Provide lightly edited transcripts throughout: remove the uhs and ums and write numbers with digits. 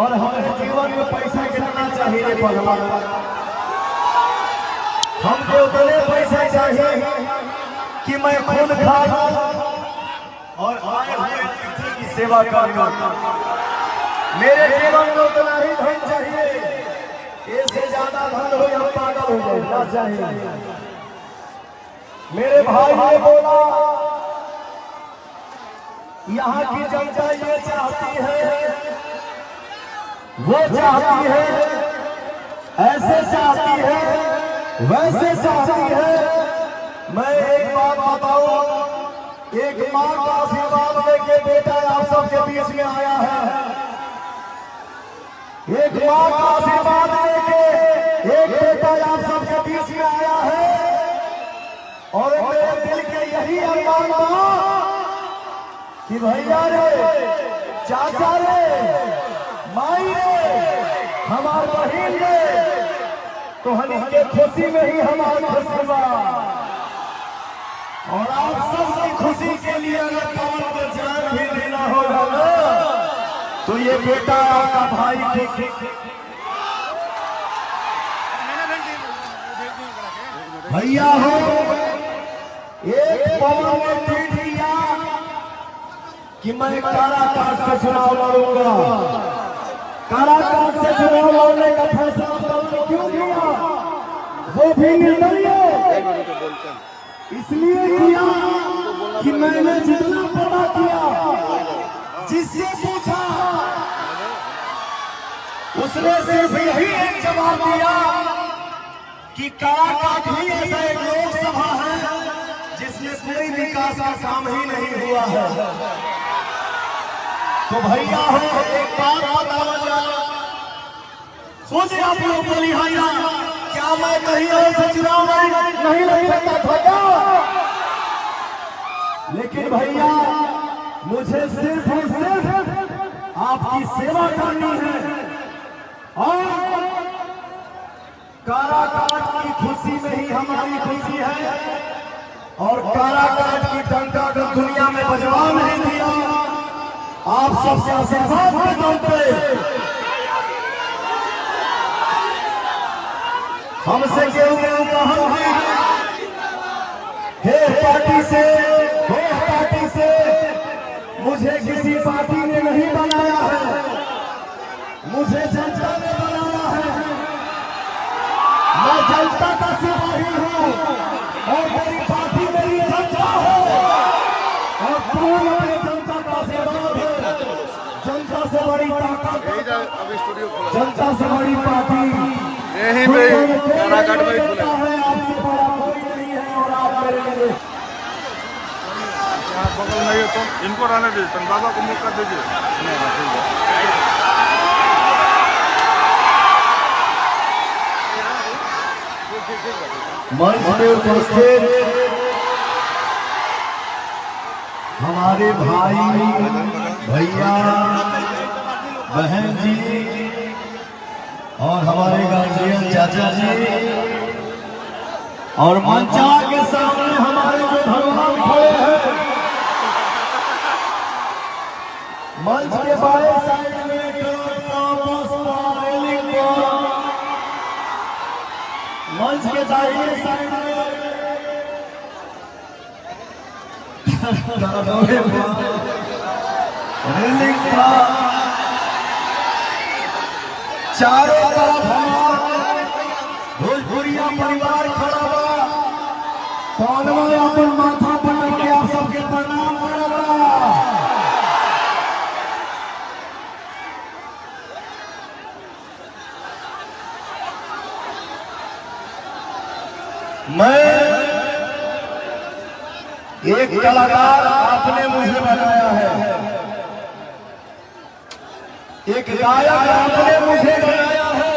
और हमें जीवन में पैसा कितना चाहिए भगवान? हमको उतने पैसा चाहिए कि मैं खुद खाऊं और आए हुए अतिथि की सेवा करूं। मेरे जीवन में उतना ही धन चाहिए, इससे ज्यादा धन हो हम पागल हो जाए चाहिए। मेरे भाई ने बोला यहाँ की जनता ये चाहती है, वो चाहती है, ऐसे चाहती है, वैसे चाहती है। मैं एक बात बताऊं, एक माँ का आशीर्वाद लेके बेटा आप सबके बीच में आया है। एक माँ का आशीर्वाद लेके एक बेटा आप सबके बीच में आया है। और मेरे दिल के यही अरमान था कि भैया रे, चाचा रे, माई रे, हमार बहन रे, तो हम के खुशी में ही हमारी खुशी बा। और आप सबकी खुशी के लिए अगर कौन को जान भी देना होगा ना, तो ये बेटा आपका भाई भैया हो। एक पवन ने ट्वीट किया कि मैं काराकाट से चुनाव लड़ूंगा। काराकाट से चुनाव लड़ने का फैसला पवन क्यों किया? वो भी निर्दलीय इसलिए किया कि मैंने जितना पता किया, जिससे पूछा उसने सिर्फ यही एक जवाब दिया कि काराकाट ही ऐसा एक लोकसभा है जिसमें कोई विकास का काम ही नहीं हुआ है। तो भैया हो, एक बात बताओ, खुद आप लोग बोली भैया, क्या मैं कहीं और से चुनाव नहीं लड़ सकता था क्या? लेकिन भैया मुझे सिर्फ और सिर्फ आपकी सेवा करनी है। और काराकाट की खुशी में ही हमारी खुशी है। और काराकाट की डंका अगर दुनिया में बजवा नहीं दिया, आप सबसे आशीर्वाद के दम पे हमसे केहू कहा हे पार्टी से, हे पार्टी से, मुझे किसी पार्टी ने नहीं बनाया है, मुझे जनता ने बनाया है। मैं जनता का सिपाही हूँ और मेरी पार्टी मेरी जनता है। और कौन अपने जनता का आशीर्वाद है? जनता से बड़ी ताकत, जनता से बड़ी पार्टी यही में काराकाट में खुला है। आपसे बड़ा कोई नहीं है। और आप मेरे लिए यहाँ बगल में ये तो इनको रहने दीजिए, बाबा को मौका दीजिए। मंच में उपस्थित हमारे भाई, भैया, बहन जी और हमारे गार्जियन चाचा जी, और मंचा के सामने हमारे जो भगवान खड़े हैं, मंच के बाएं साइड में मंच के दाहिने साइड में रेलिंग था। चारों तरफ भोजपुरिया परिवार खड़ा बा। कौनवा अपन माथा पटक के आप सबके प्रणाम करला। मैं एक कलाकार आपने मुझे बनाया है, एक गायक आपने मुझे बनाया है,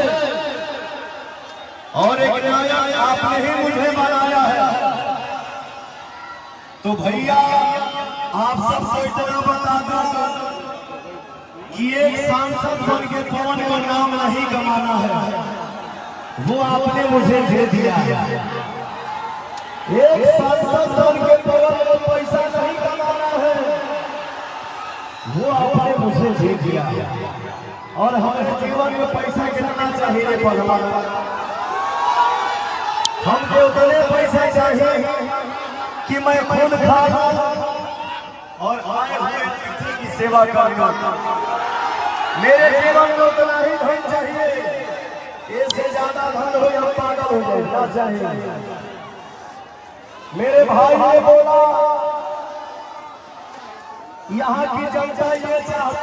और एक नायक आपने ही मुझे बनाया है। तो भैया आप सबको इतना बता दो कि एक सांसद बन के पवन को नाम नहीं कमाना है, वो आपने मुझे दे दिया। एक सांसद बन के पवन को पैसा नहीं कमाना है, वो आपने मुझे दे दिया। और हम के पैसा कितना चाहिए रे पहलवान? हमको उतने पैसा चाहिए कि मैं खून खा और आए हुए अतिथि की सेवा करूंगा। मेरे जीवन में उतना ही धन चाहिए, इससे ज्यादा धन हो या पागल हो जाए क्या चाहिए? मेरे भाई ने बोला यहाँ की जनता ये चाहती